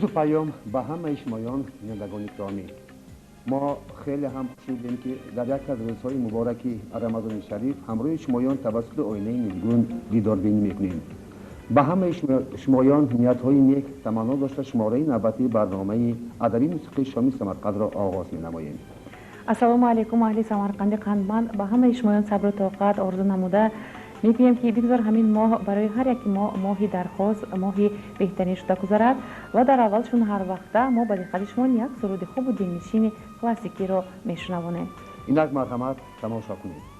عرض و پیام به همه شمایان بینندگان گرامی، ما خیلی هم خوشحالیم که در یک از روزهای مبارکی رمضان شریف همراه شمایان توسط آینه نیلگون دیدار بینی میکنیم. به همه شمایان نیت‌های نیک تمنا داشته شماره نوبتی برنامه ادبی موسیقی شامی سمرقند را آغاز می‌نماییم. السلام علیکم اهل سمرقند قندمند، به همه شمایان صبر و طاقت آرزو نموده میگویم که بگذار همین ماه برای هر یک ماهی درخواست ماهی بهترین شده گذرد و در اولشون هر وقته ما به دقت شما یک سرود خوب و دلنشین کلاسیکی را میشنوانیم. اینک مرحمت تماشا کنید.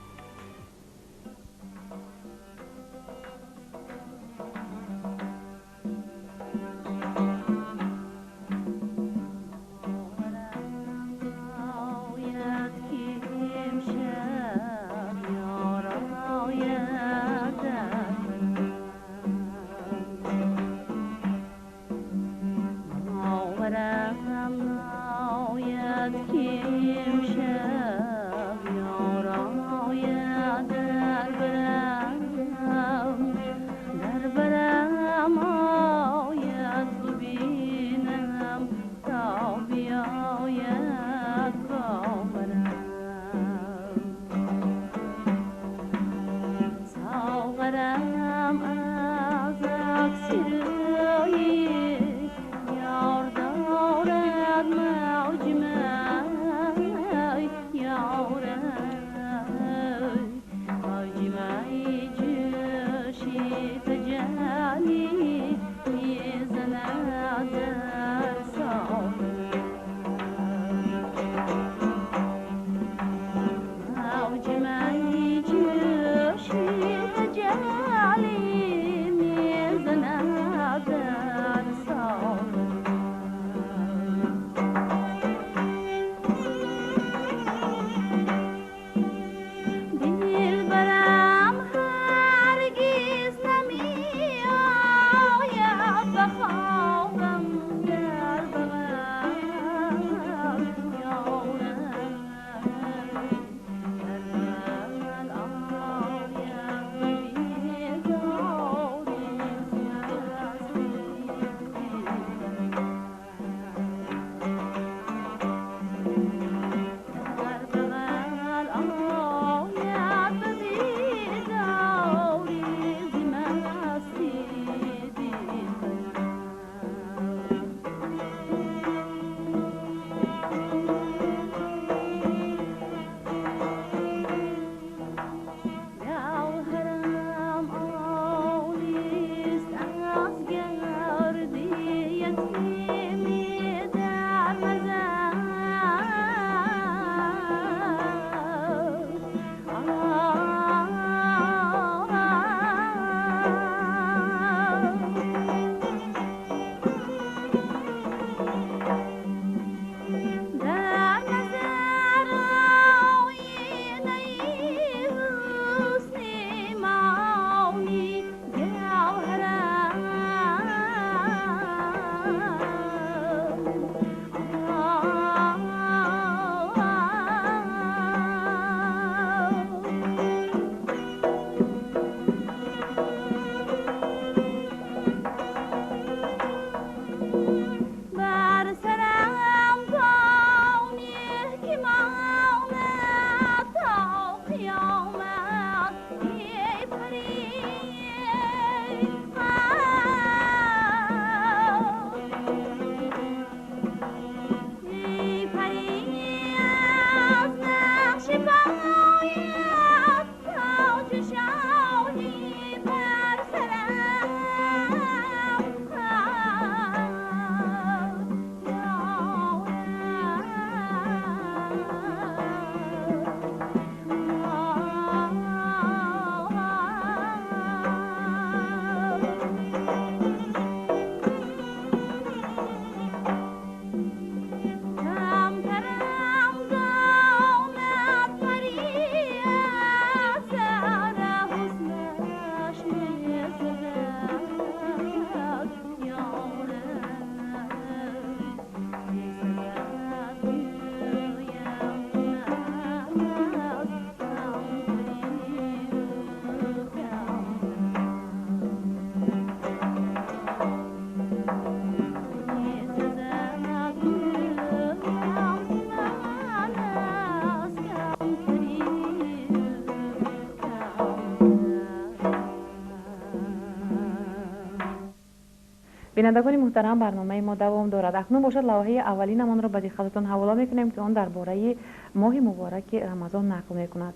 بینندگان محترم، برنامه ما دوام دارد. اکنون باشد لوحه اولینمان را به دقتتان حواله میکنیم که آن درباره ماه مبارک رمضان نقل میکند.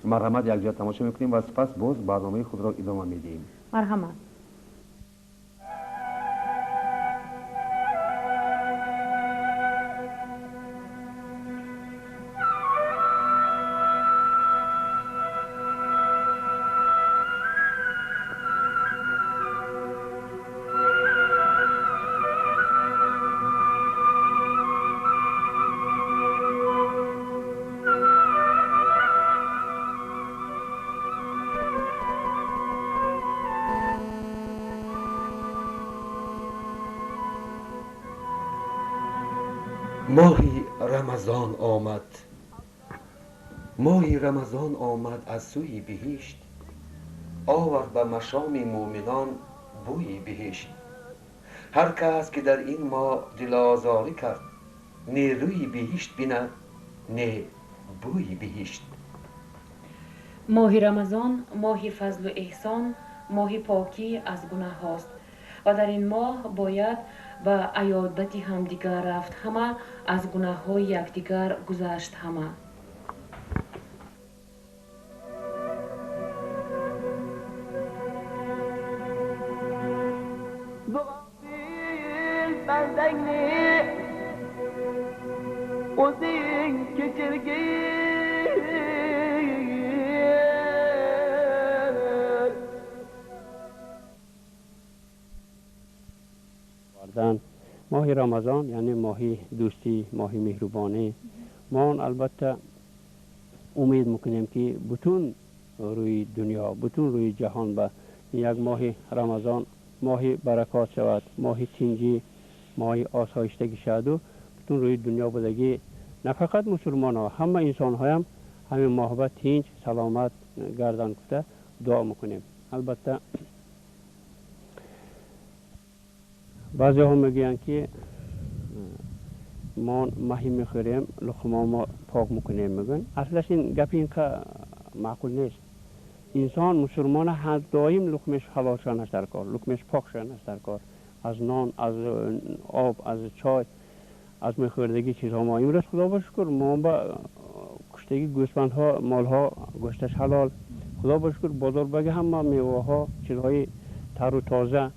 مرحمت یک جا تماشا میکنیم و سپس باز برنامه خود را ادامه میدیم. مرحمت. ماهی رمضان آمد، ماهی رمضان آمد از سوی بهشت، آورد به مشام مومنان بوی بهشت. هر کس که در این ماه دل آزاری کرد، نه روی بهشت بیند نه بوی بهشت. ماه رمضان ماه فضل و احسان، ماه پاکی از گناه هاست و در این ماه باید و عیادت همدیگر رفت همه، از گناه های یکدیگر گذشت همه. ماه رمضان یعنی ماهی دوستی، ماهی مهربانی. ما البته امید میکنیم که بتون روی دنیا، بتون روی جهان به یک ماه رمضان ماهی برکات شود، ماهی تنجی، ماهی آسایشتگی شود و بتون روی دنیا بدگی نه فقط مسلمان ها، همه انسان ها هم همین ماه به تنج سلامت گردن کده دعا میکنیم. البته بعضی ها میگن که ما ماهی میخوریم لقمه ما پاک میکنیم، میگن اصلش این گپ این که معقول نیست. انسان مسلمان هر دایم لقمش حلال شدن است در کار، لقمش پاک شدن است در کار، از نان، از آب، از چای، از میخوردگی چیزها. ما امروز خدا با شکر ما با کشتگی گوسفند ها، مال ها گوشتش حلال، خدا با شکر بازار بگه همه میوه ها چیزهای تر و تازه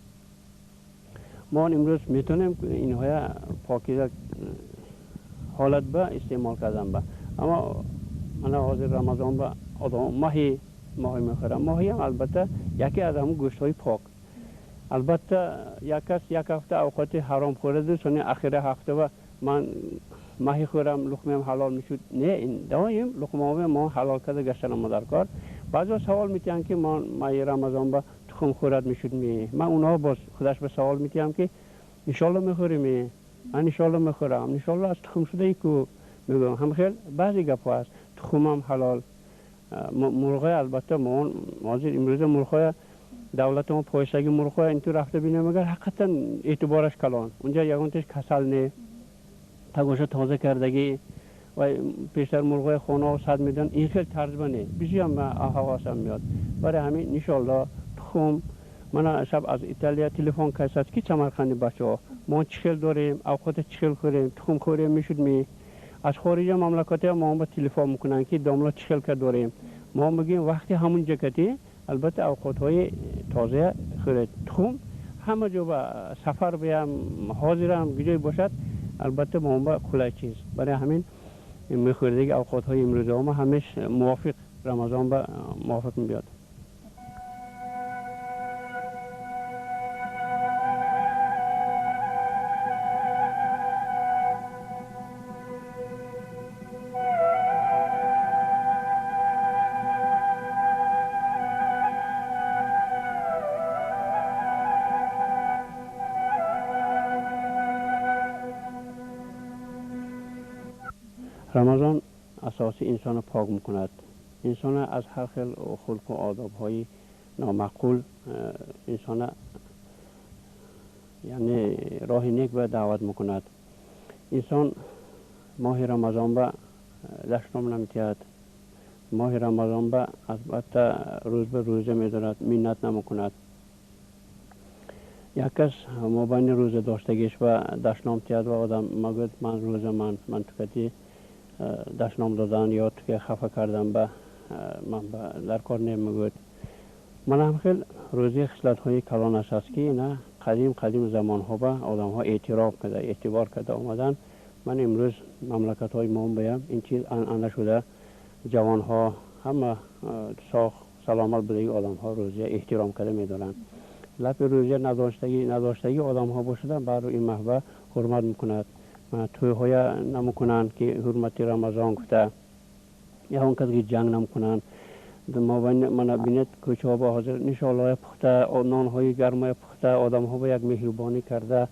ما امروز میتونیم اینها پاکیزه حالت به استعمال کردن به. اما من حاضر رمضان به آدم ماهی میخورم. ماهی هم البته یکی از همون گوشت های پاک. البته یک کس یک هفته اوقات حرام خورده است، اخیر هفته و من ماهی خورم لقمه حلال میشد. نه، این دائم لقمه ما حلال کرده گشتن ما در کار. بعضی سوال میتونن که ماهی رمضان به تخم خورد میشد من اونها باز خودش به سوال میتونم که ان شاء الله میخوریم، من ان شاء الله میخورم، ان شاء الله از تخم شده ای کو میگم هم خیلی بعضی گپ هست تخمم حلال. مرغ البته ما حاضر امروز مرغ دولت ما پایستگی مرغ اینطور رفته بینه مگر حقیقتا اعتبارش کلان اونجا یگانتش کسل نه تگوش تازه کردگی و پیشتر مرغ خانه و صد میدن این خیلی ترجمه نه بسیار من حواسم میاد. برای همین ان شاء الله تخم من شب از ایتالیا تلفن کردم که سمرقند بچه‌ها ما چخل داریم، اوقات چخل خوریم، تخم خوریم میشد می از خارج مملکت ما با تلفن میکنن که داملا چخل که داریم. ما میگیم وقتی همون جکتی البته اوقات های تازه خورید تخم همه جا با سفر بیام حاضرم گجای باشد البته ما با کلاه چیز. برای همین میخوردگی اوقات های امروز ما همش موافق رمضان با موافق میاد. رمضان اساسی انسان پاک میکند، انسان از هر خیل خلق و آداب های نامعقول انسان یعنی راه نیک به دعوت میکند. انسان ماه رمضان به دشنام نمیتید، ماه رمضان به البته روز به روزه میدارد، منت نمیکند. یک کس مابین روزه داشتگیش و دشنام تیاد و آدم مگود من روزه من تکتی دشنام دادن یا که خفه کردم به من در کار نمیگود. من هم خیلی روزی خصلت های کلانش است که نه قدیم زمان ها به آدم ها اعتبار کرده آمدن. من امروز مملکت های ما بیم این چیز انده شده، جوان ها همه ساخ سلامت بدهی آدم ها روزی احترام کرده میدارن. لپ روزی نداشتگی آدم ها باشده بر این محبه حرمت میکند. توی های نمیکنن که حرمت رمضان گفته یا اون کسی که جنگ نمیکنن. من بینید کوچه ها با حاضر نشالای پخته نان های گرمای پخته آدم ها با یک مهربانی کرده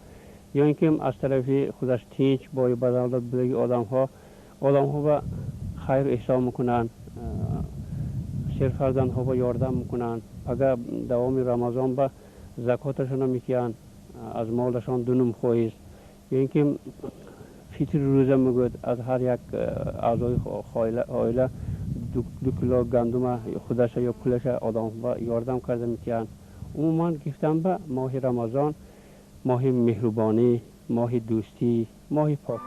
یا اینکه از طرفی خودش تیچ با بدلات بدهی آدم ها با خیر احسان میکنن، سیر فرزند ها با یاردم میکنن. اگر دوام رمضان با زکاتشون میکیان از مالشان دونم خواهیست یا اینکه فطر روزه میگوید از هر یک اعضای عائله 2 کیلو گندم خودش یا پولش آدم با یاردم کرده میکیان. عموما گفتم به ماه رمضان ماه مهربانی، ماه دوستی، ماه پاک.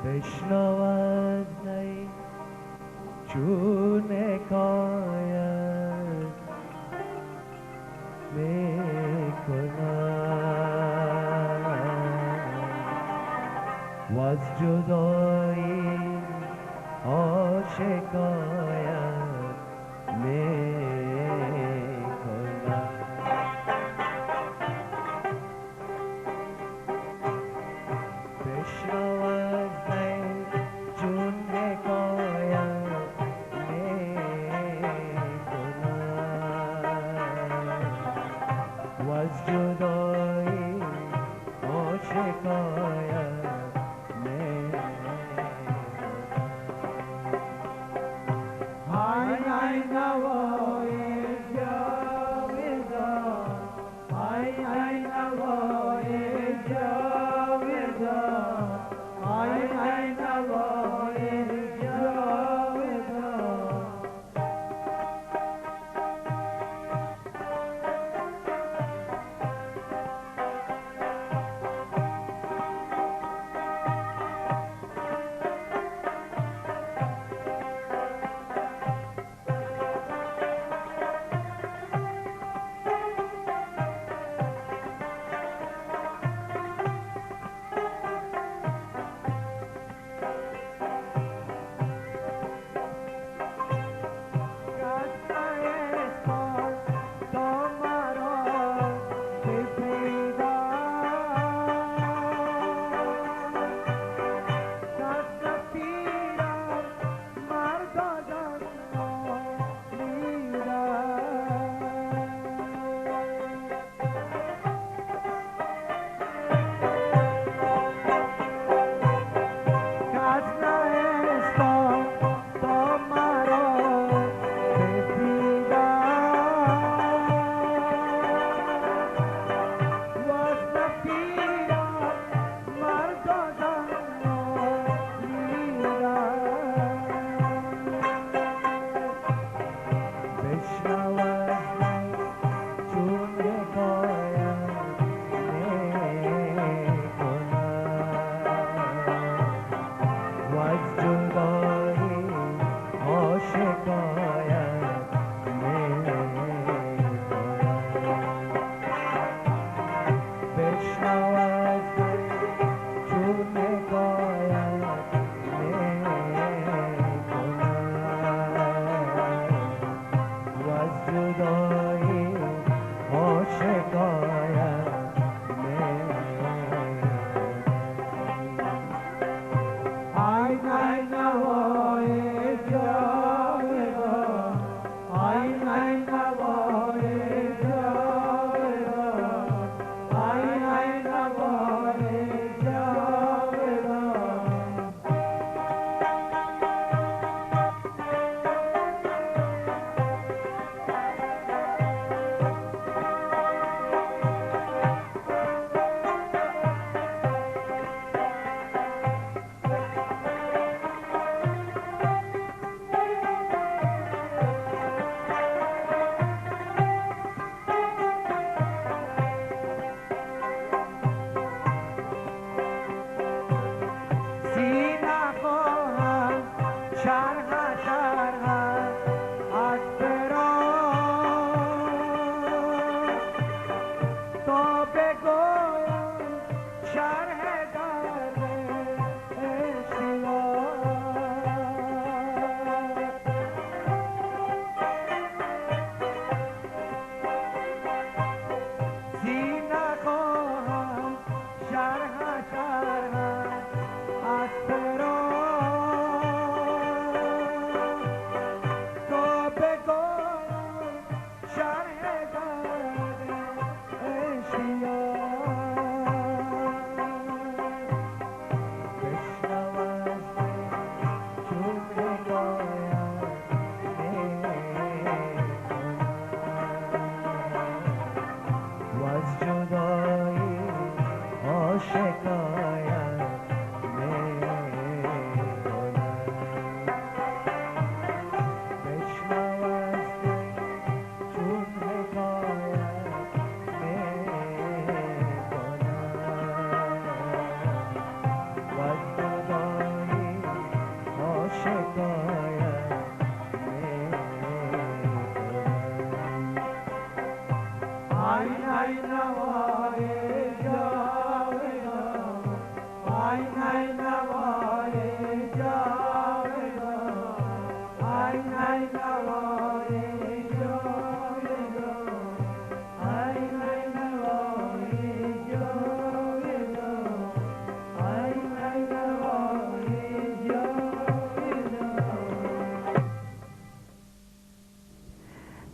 بشنود نی چون حکایت میکند و از جدایی آشکایت میکند. بشنود نی چون حکایت میکند و از جدایی آشکایت میکند.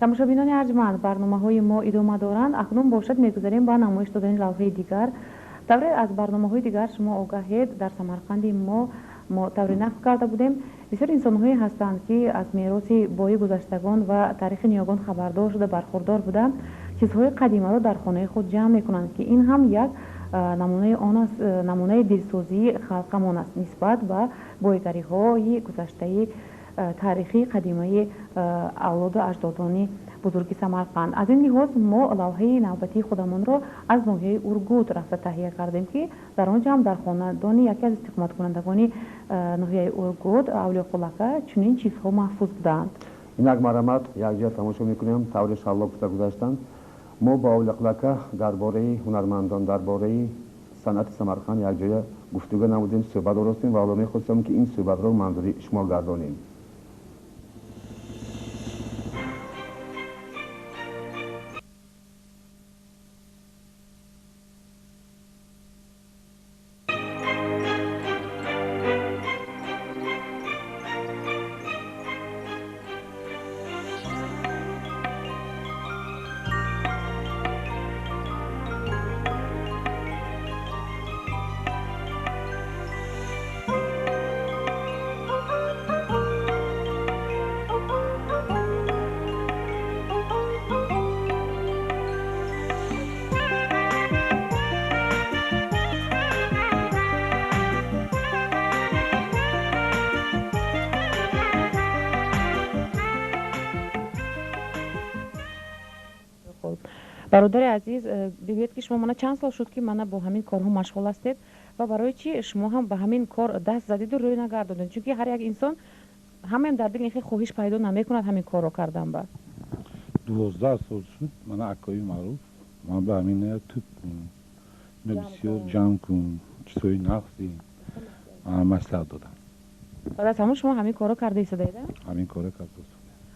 тамошобинони арҷманд, барномаҳои мо идома доранд. Акнун бошад мегузарем ба намоиш додани лавҳаи дигар. тавре аз барномаҳои дигар шумо огаҳед, дар Самарқанди мо тавре нақл карда будем, бисёр инсонҳое ҳастанд ки аз мероси бои гузаштагон ва тарихи ниёгон хабардор шуда бархурдор буда чизҳои қадимаро дар хонаи худ ҷамъ мекунанд, ки ин ҳам як намунаи он аст, намунаи дилсӯзии халқамон аст нисбат ба боигариҳои гузаштаи таърихи қадимаи авлоду аҷдодони бузурги Самарқанд. Аз ин лиҳоз мо лавҳаи навбатии худамонро аз ноҳияи Ургут рафта таҳия кардем, ки дар он ҷамъ дар хонадони яке аз истиқоматкунандагони ноҳияи Ургут Авлиёқулака чунин чизҳо маҳфуз буданд. инак марамат якҷоя тамошо мекунем таври шаллок бута гузаштанд. мо ба Авлиёқулака дар бораи ҳунармандон, дар бораи санъати Самарқанд якҷоя гуфтугӯ намудем, суҳбат оростем ва ҳоло мехостем ки ин суҳбатро манзури шумо гардонем. бародари азиз, бигӯед ки шумо мана чанд сол шуд ки мана бо ҳамин корҳо машғул ҳастед ва барои чӣ шумо ҳам ба ҳамин кор даст задиду рӯй нагардонед? Чунки ҳар як инсон ҳамаем дар дил хел хоҳиш пайдо намекунад ҳамин корро кардан. Ба 12 сол шуд мана акои маъруф ман ба ҳамин туб ино бисёр ҷамъ кун чизҳои нақси маслиҳат додам. баъд аз ҳамон шумо ҳамин корро карда истодаед? ҳамин корро карда.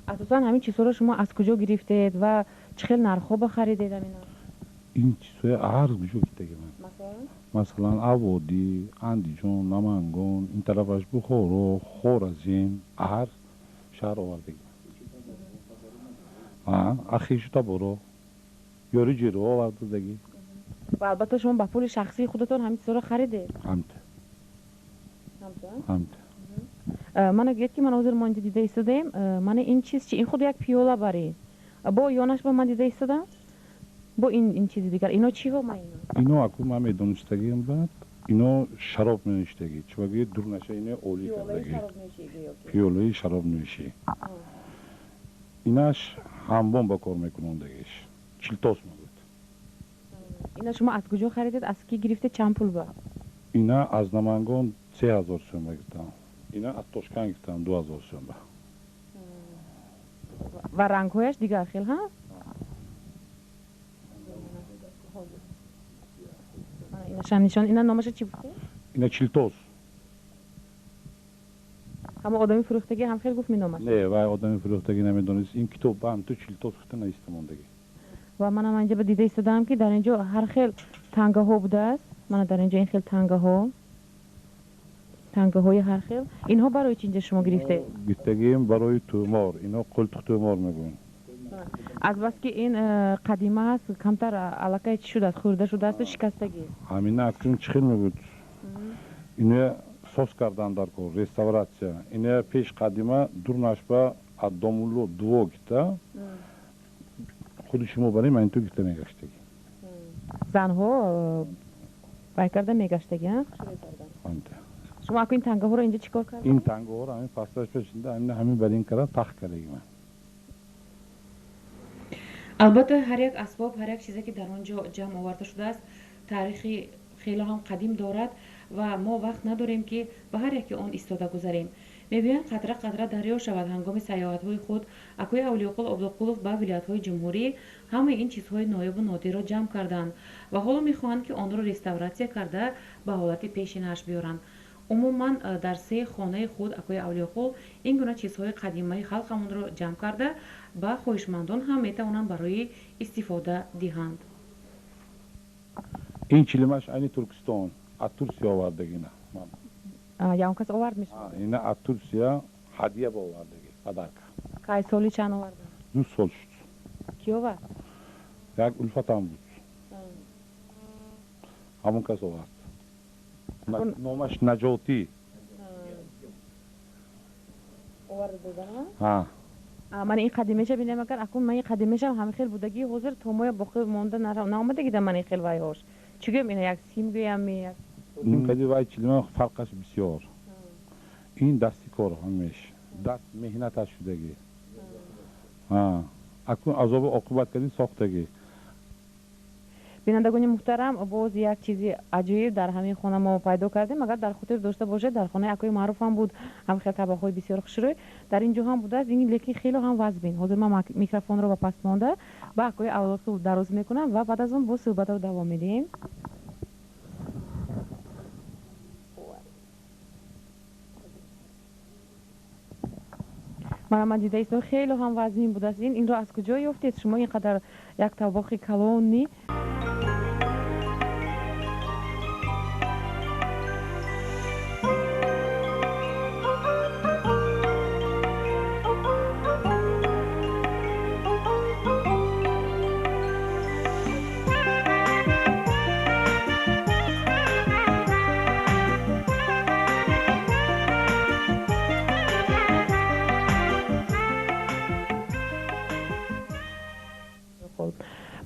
асосан ҳамин чизҳоро шумо аз куҷо гирифтед ва чӣ хел нархҳо бахаридед? ин чизҳои арз куҷо гирифтагиман. масалан аводӣ, Андиҷон, Намангон, ин тарафаш Бухоро, Хоразм, арз шаҳр овардагиман. ахишу таборо ёри ҷиро овардадагӣ. ва албатта шумо ба пули шахсии худатон ҳамин чизҳоро харидед? ҳамд. мана гӯед ки ман ҳозир мо инҷо дида истодаем, мана ин чиз чи? Ин худ як пиёла барӣ бо ёнаш ба ман дида истодам бо ин чизи дигар. Ино чиҳо ма ино аку ман медонистагим бад ино шароб менӯштагӣ чуваги дурнаша ино олӣ кардагӣ пиёлаи шаробнӯшӣ. инаш ҳамбон ба кор мекунондагиш чилтос мебуд. ина шумо аз куҷо харидед? Аз ки гирифтед? Чанд пул ба? ина аз Намангон 3000 сӯм гирифтам. ина аз Тошканд гирифтам 2000 сӯм ба. ва рангҳояш дигар хел ҳаст? инашам нишон. ина номаша чӣ гуфтед? ина чилтос. ҳама одами фурӯхтагӣ ҳам хел гуфт миномаш? не вай одами фурӯхтагӣ намедонист. ин китоб ба ҳам ту чилтос гуфта наистамондагӣ. ва манам инҷа ба дида истодаам ки дар инҷо ҳар хел тангаҳо будааст. мана дар инҷо ин хел тангаҳои ҳар хел. инҳо барои чӣ инҷа шумо гирифтед? гирифтагим барои тӯмор. ино қултуқ тӯмор мегӯянд. азбаски ин қадима аст, камтар аллакай чӣ шудааст? хӯрда шудаасту шикастагӣ? ҳамина акун чӣ хел мебуд? ино сос кардан дар кор реставратсия. ино пеш қадима дурнашба аддомулло дуво гирифта худи шумо барем ин ту гирифта мегаштагӣ. занҳо бай карда мегаштагӣ? шумо аку ин тангаҳоро инҷа чӣ кор кардед? ин тангаҳоро ҳамин пасташ пешинда ҳамин бар ин кара тахт кардагиман. албатта ҳар як асбоб, ҳар як чизе ки дар он ҷо ҷамъ оварда шудааст таърихи хело ҳам қадим дорад ва мо вақт надорем ки ба ҳар яки он истода гузарем. мегӯянд қатра қатра дарё шавад. ҳангоми саёҳатҳои худ акӯи авлиоқул обдуқулов ба вилоятҳои ҷумҳурӣ ҳамаи ин чизҳои ноёбу нодирро ҷамъ карданд ва ҳоло мехоҳанд ки онро реставратсия карда ба ҳолати пешинааш биёранд. умуман дар се хонаи худ акӯи авлиоқул ин гуна чизҳои қадимаи халқамонро ҷамъ карда ба хоҳишмандон ҳам метавонанд барои истифода диҳанд. ин чилимаш айни Туркистон, аз Турсия овардагина. ягон кас овард мешавад? Ина аз Турсия ҳадия ба овардаги, падарка. кай соли чанд оварда? 2 сол шуд. ки овард? Як улфатам буд. ҳамон кас овард. номаш Наҷотӣ. оварда додана? Ҳа. ман ин қадимаша бинем агар акун ман ин қадимашам ҳамин хел будагӣ ҳозир то моя боқӣ монда наомадагида ман ин хел вайҳош. Чӣ гӯям ина як сим гӯям як ин кади вай чилима фарқаш бисёр. ин дасти кор ҳамеш. даст меҳнаташ шудагӣ. акун азоби оқубат кади сохтагӣ. бинандагони муҳтарам, боз як чизи аҷоиб дар ҳамин хона мо пайдо кардем. агар дар хотир дошта бошед, дар хонаи акӯи маъруфам буд, ҳам хел табақҳои бисёр хушрӯй дар ин ҷо ҳам будааст, лекин хело ҳам вазбин. ҳозир ман микрофонро ба паст монда ба акӯи авлоқул дароз мекунам ва баъд аз он боз суҳбатро давом медиҳем. ман дида истом хело ҳам вазмин будааст. инро аз куҷо ёфтед шумо ин қадар як табоқи калони?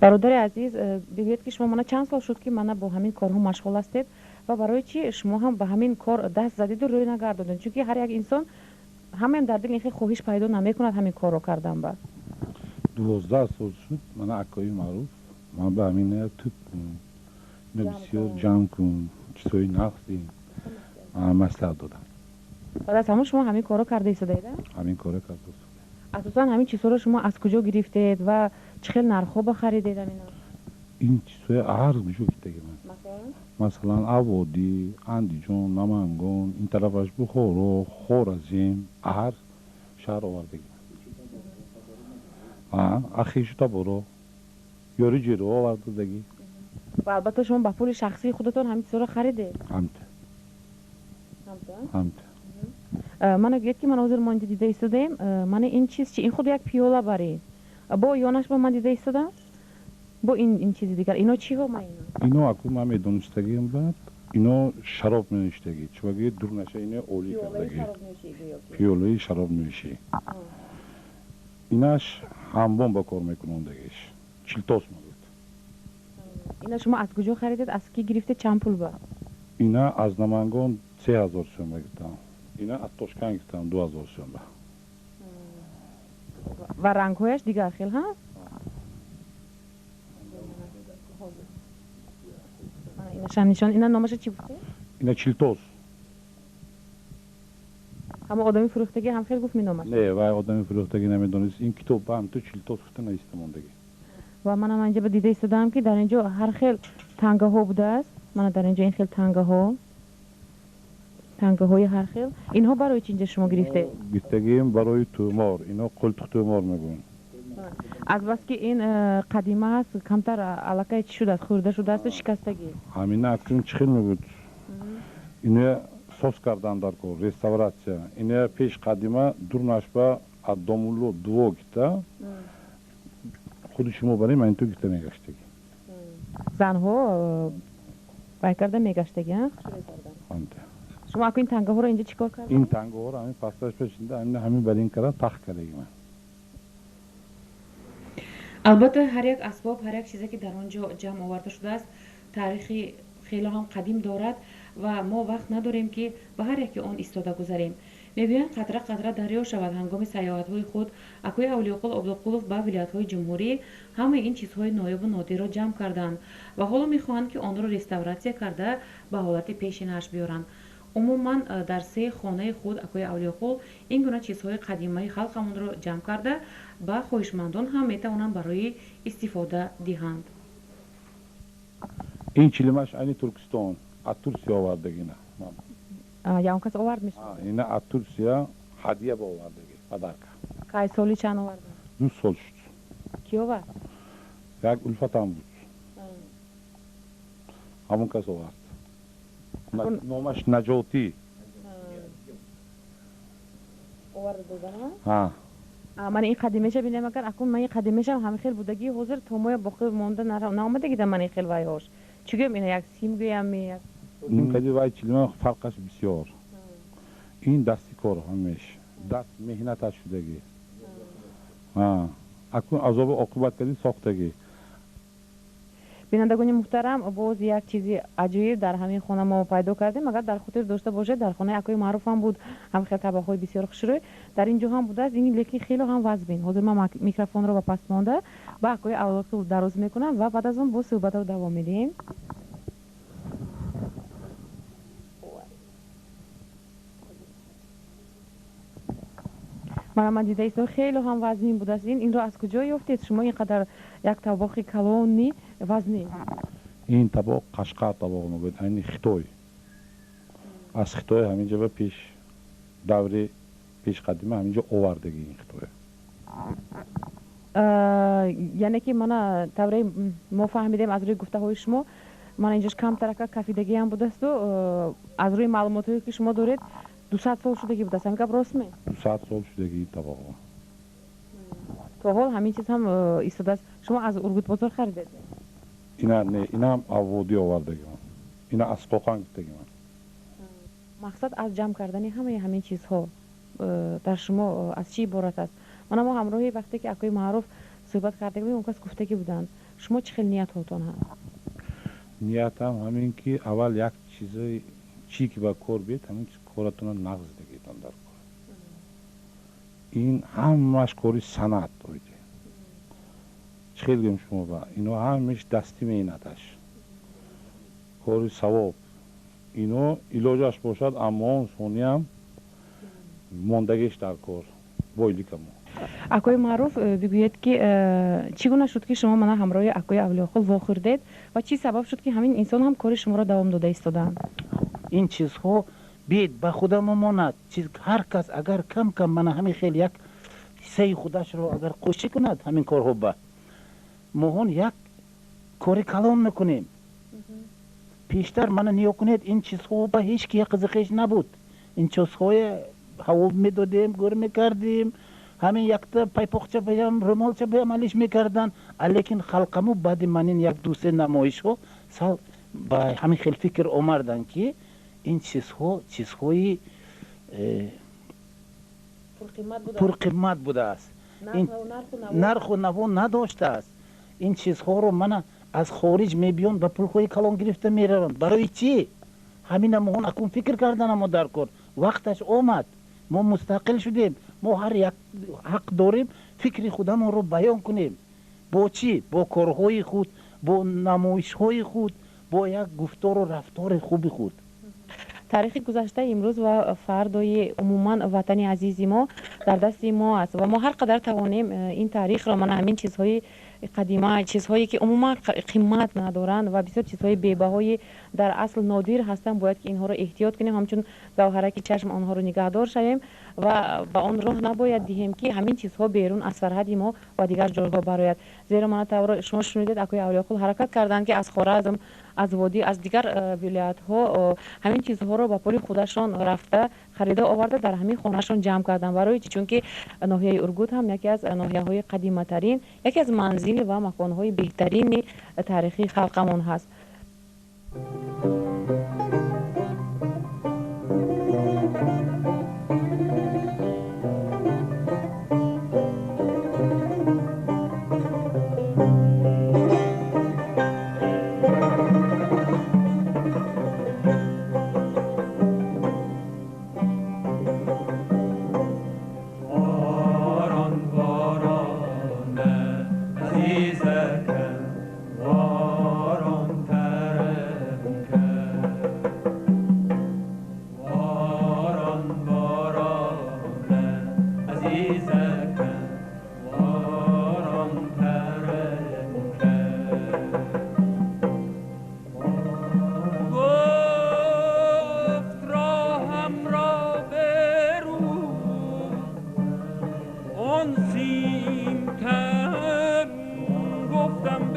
бародари азиз, бигӯед ки шумо мана чанд сол шуд ки мана бо ҳамин корҳо машғул ҳастед ва барои чӣ шумо ҳам ба ҳамин кор даст задиду рӯй нагардодед? чунки ҳар як инсон ҳамаем дар дил ин хел хоҳиш пайдо намекунад ҳамин корро кардан. ба 12 сол шуд мана акои маъруф ман ба ҳамин туп кун, ина бисёр ҷамъ кун, чизҳои нақси маслиҳат додам. баъд аз ҳамон шумо ҳамин корро карда истодаед? ҳамин корро карда. асосан ҳамин чизҳоро шумо аз куҷо гирифтед ва чӣ хел нархҳо ба харидед? ин чизҳои арз куҷо гирифтаги ман. масалан аводӣ, андиҷон, намангон, ин тарафаш бухоро, хоразм, арз шаҳр овардаги ман. ахишу таборо ёриҷиро овардадаги. ва албатта шумо ба пули шахсии худатон ҳамин чизҳоро харидед? ҳамта. мана гӯед ки ман ҳозир мо инҷо дида истодаем. мана ин чиз чи? ин худ як пиёла баред бо ёнаш бо ман дида истодам бо ин чизи дигар. ино чиҳо ма ино аку ман медонистагим бад ино шароб менӯштагӣ чуваги дурнаша ино олӣ кардаги пиёлаи шаробнӯшӣ. инаш ҳамбон ба кор мекунондагиш чилтос мабуд. ина шумо аз куҷо харидед? аз ки гирифтед? чанд пул ба? ина аз намангон 3000 сӯма гирифтам. ина аз Тошкан гирифтам 2000 сӯма. ва рангҳояш дигар хел ҳаст? инашам нишон. ина номаша чӣ гуфтед? ина чилтос. ҳама одами фурӯхтагӣ ҳам хел гуфт миномаш? не вай одами фурӯхтагӣ намедонист. ин китоб ба ҳам ту чилтос гуфта наистамондагӣ. ва манам анҷа ба дида истодаам ки дар инҷо ҳар хел тангаҳо будааст. мана дар инҷо ин хел тангаҳои ҳар хел. инҳо барои чӣ инҷа шумо гирифтед? гирифтагим барои тӯмор. ино қултуқ тӯмор мегӯянд. азбаски ин қадима ҳаст камтар аллакай чӣ шудааст? хӯрда шудаасту шикастагӣ? ҳамина акун чӣ хел мебуд? ино сос кардан дар кор реставратсия. ино пеш қадима дурнашба аз домулло дуво гирифта худи шумо барем ин ту гирифта мегаштагӣ. занҳо бай карда мегаштагӣ? шумо аку ин тангаҳоро инҷа чӣ кор кард? ин тангаҳоро ҳамин пасташ пешинда ҳамин бар ин кара тахт кардаги ман. албатта ҳар як асбоб, ҳар як чизе ки дар он ҷо ҷамъ оварда шудааст таърихи хело ҳам қадим дорад ва мо вақт надорем ки ба ҳар яки он истода гузарем. мегӯянд қатра қатра дарё шавад. ҳангоми саёҳатҳои худ акӯи авлиоқул обдуқулов ба вилоятҳои ҷумҳурӣ ҳамаи ин чизҳои ноёбу нодирро ҷамъ карданд ва ҳоло мехоҳанд ки онро реставратсия карда ба ҳолати пешинааш биёранд. умуман дар се хонаи худ акои авлиохол ин гуна чизҳои қадимаи халқамонро ҷамъ карда ба хоҳишмандон ҳам метавонанд барои истифода диҳанд. ин чилимаш айни Туркистон аз Турсия овардагина. Як кас овард мешавад? Ина аз Турсия ҳадия ба овардаги падарка. Кай соли чанд овард? 2 сол шуд. Ки овард? Як улфатам буд. ҳамон кас овард. Номаш Наҷотӣ. овард додана? Ҳа. Ман ин қадимаша бинем агар акун ман ин қадимашам ҳамихел будагӣ ҳозир то моя боқӣ монда наомадагида ман ин хел вайҳош. Чӣ гӯям ина як сим гӯям як ин кади вай чилима фарқаш бисёр. ин дасти кор ҳамеш. Даст меҳнаташ шудагӣ. Акун азоби оқибат кади сохтагӣ. бинандагони муҳтарам, боз як чизи аҷоиб дар ҳамин хона мо пайдо кардем. Агар дар хотир дошта бошед, дар хонаи акои маъруф ҳам буд, ҳам хел табақҳои бисёр хушрӯй дар ин ҷо ҳам будааст. Ин лекин хело ҳам вазбин. ҳозир ман микрофонро ба паст монда ба акои авлохил дароз мекунам ва баъд аз он боз суҳбатро давом медиҳем. ман дида истор хело ҳам вазнин будааст. Инро аз куҷо ёфтед шумо ин қадар як табоқи калони вазнин? ин табоқ Қашқар табоқ мегӯяд, айни Хитой. аз Хитой ҳаминҷа ба пеш даври пешқадима ҳаминҷа овардаги ин Хитой. яъне ки мана тавре мо фаҳмидем аз рӯи гуфтаҳои шумо мана инҷош камтарака кафидагиам будасту аз рӯи маълумотое ки шумо доред 200 сол шудагӣ будааст. ҳамин гап ростме? 200 сол шудагӣ табоқ. то ҳол ҳамин чиз ҳам истодааст. шумо аз Ургутбозор харидед? ина не, инам авводӣ овардагиман. ина аз Қоқан гирифтагиман. мақсад аз ҷамъ кардани ҳамаи ҳамин чизҳо дар шумо аз чӣ иборат аст? мана мо ҳамроҳи вақте ки акои маъруф суҳбат карда будем, он кас гуфтагӣ буданд. шумо чӣ хел ниятҳотон ҳаст? ниятам ҳамин ки аввал як чизаи чӣ ки ба кор биед, ҳамин чиз коратона нағз дагедон дар кор. ин ҳамаш кори санъат оиде. чӣ хел гӯем шумо ба ино ҳамаш дастӣ меҳнаташ. кори савоб. ино илоҷаш бошад, аммо он сониям мондагиш дар кор. бойликамо. акои маъруф бигӯед ки чӣ гуна шуд ки шумо мана ҳамроҳи акои авлиохол вохӯрдед ва чӣ сабаб шуд ки ҳамин инсон ҳам кори шуморо давом дода истодаанд? ин чизҳо бед ба худа мамонад. ҳар кас агар кам кам мана ҳамин хел як ҳиссаи худашро агар қӯшӣ кунад ҳамин корҳо ба моҳон як кори калон мекунем. пештар мана ниё кунед ин чизҳо ба ҳеҷ кие қизиқиш набуд. ин чизҳое ҳаво медодем, гӯр мекардем, ҳамин якта пайпоқча баям, рӯмолча баям алиш мекардан. лекин халқаму баъди манин як дусе намоишҳо сал ба ҳамин хел фикр омардан ки ин чизҳо чизҳои пурқимат будааст. нарху наво надоштааст. ин чизҳоро мана аз хориҷ мебиён ба пулҳои калон гирифта мераванд. барои чӣ? ҳамина моҳон акун фикр карданамо дар кор. вақташ омад. мо мустақил шудем. мо ҳар як ҳақ дорем фикри худамонро баён кунем. бо чӣ? бо корҳои худ, бо намоишҳои худ, бо як гуфтору рафтори хуби худ. таърихи гузаштаи имрӯз ва фардои умуман ватани азизи мо дар дасти мо аст ва мо ҳар қадар тавонем ин таърихро мана ҳамин чизҳои қадима, чизҳое ки умуман қимат надоранд ва бисёр чизҳои бебаҳои дар асл нодир ҳастанд, бояд ки инҳоро эҳтиёт кунем, ҳамчун ҷавҳараки чашм онҳоро нигаҳдор шавем ва ба он роҳ набояд диҳем ки ҳамин чизҳо берун аз сарҳади мо ва дигар ҷойҳо барояд. зеро мана тавро шумо шунидед акои авлиохол ҳаракат карданд ки аз Хоразм, аз Водӣ, аз дигар вилоятҳо ҳамин чизҳоро ба пули худашон рафта харида оварда дар ҳамин хонашон ҷамъ карданд. барои чӣ? чунки ноҳияи Ургут ҳам яке аз ноҳияҳои қадиматарин, яке аз манзил ва маконҳои беҳтарини таърихи халқамон ҳаст. عزیزکم وارم ترم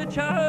چشم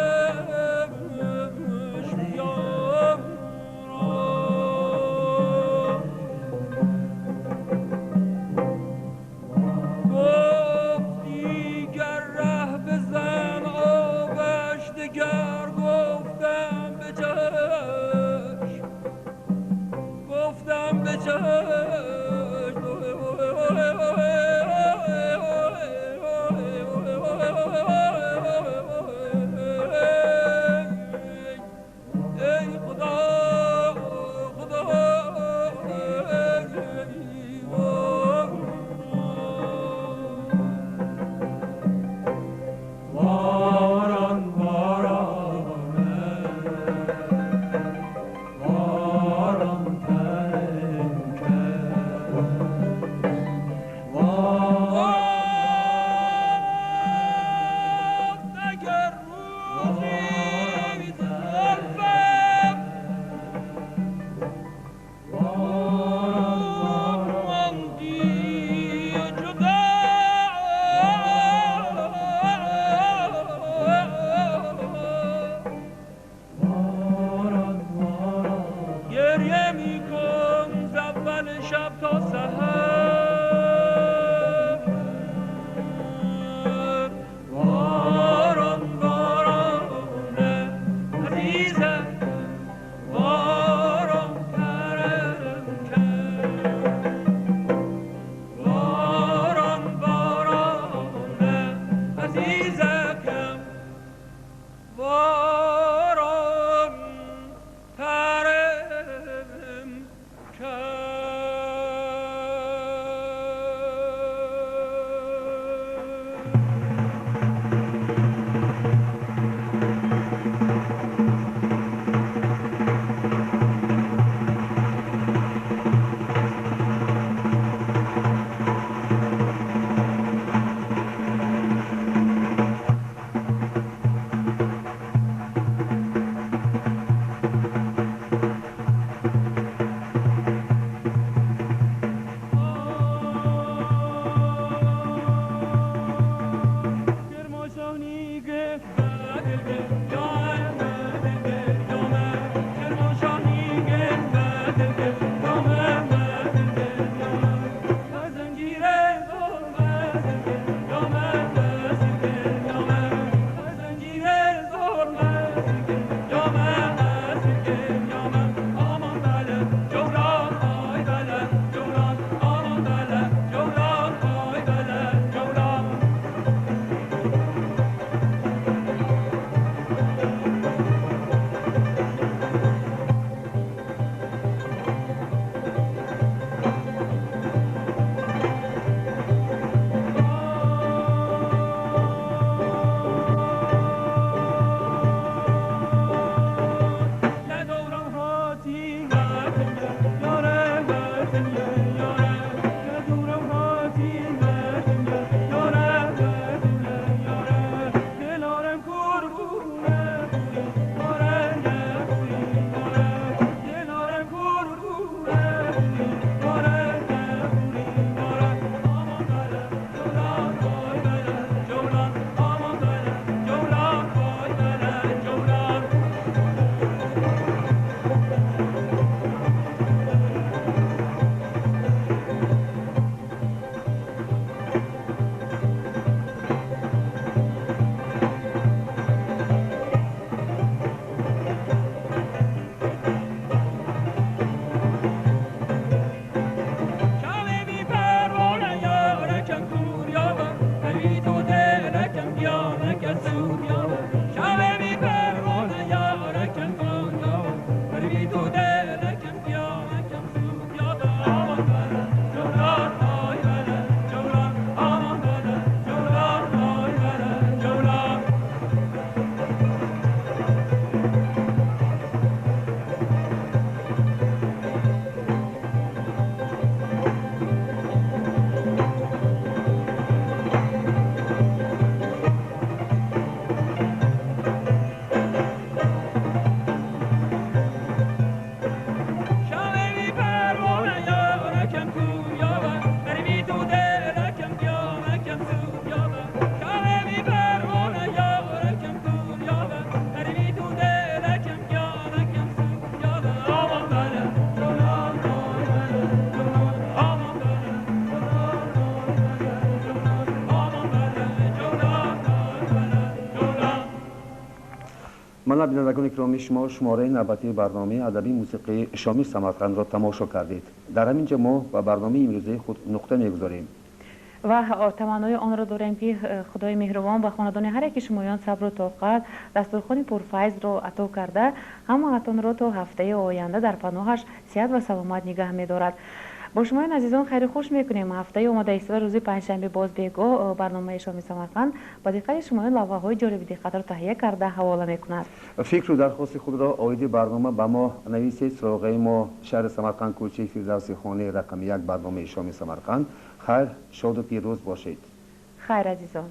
من بینندگان گرامی، شما شماره نوبتی برنامه ادبی موسیقی شامی سمرقند را تماشا کردید. در همینجا ما با برنامه امروزه خود نقطه میگذاریم و تمنای آن را داریم که خدای مهربان و خاندان هر یک شمایان صبر و طاقت دسترخوان پرفیض را عطا کرده همه‌تان را تا هفته آینده در پناهش صحت و سلامت نگه می‌دارد. با شما عزیزان خیلی خوش میکنیم. هفته آماده ایستاده روز پنجشنبه باز بیگاه برنامه شامی سمرقند با دقت شما لوحه‌های جالب دقت را تهیه کرده حواله میکند. فکر و درخواست خود را آید برنامه به ما نویسید. سراغ ما شهر سمرقند، کوچه فردوسی خانه رقم 1 برنامه شامی سمرقند. خیر، شاد و پیروز باشید. خیر عزیزان.